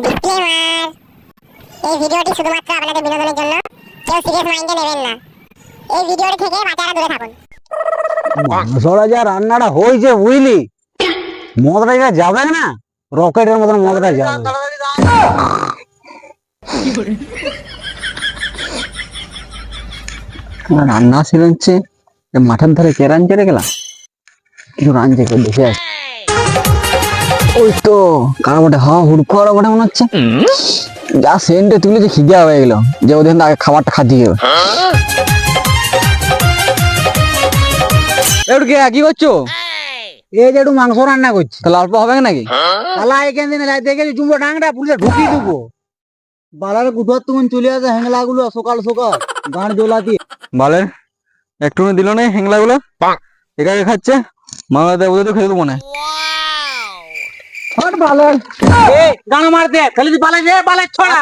Disclaimer, এই ভিডিওটি শুধুমাত্র আপনাদের বিনোদনের জন্য, কেউ সিরিয়াস মাইন্ডে নেবেন না। এই ভিডিওটি থেকে বাচ্চারা দূরে থাকুন। মাংসটা যা রান্নাটা হয়েছে বুঝলি, মদটা যা যাবে না, রকেটের মতন মদটা যাবে। রান্না শিখছে মাঠের ধারে কে রান চেড়ে গেলাম, কিছু রান চেকে দেখে আসি। ওই তো কারো বটে, হ্যাঁ হুড়কো বটে মনে হচ্ছে। যা সেন্টে তুলেছে খিদে হয়ে গেল, যে ওদের আগে খাবারটা খাচ্ছি যাবে। কি করছো? এই যে একটু মাংস রান্না করছি। তাহলে অল্প হবে নাকি? তাহলে এখান থেকে দেখে জুম্বো ডাংটা পুলিশে ঢুকিয়ে দেবো। বালার গুঠার তুমি চলে আসে হ্যাংলা গুলো সকাল সকাল গান জ্বলা দিয়ে। বালের একটু দিল না হ্যাংলা গুলো, একা খাচ্ছে। মামা দেবো তো খেতে দেবো না। ভালো গান মার দে, খালি বালাই রে বালাই ছড়া।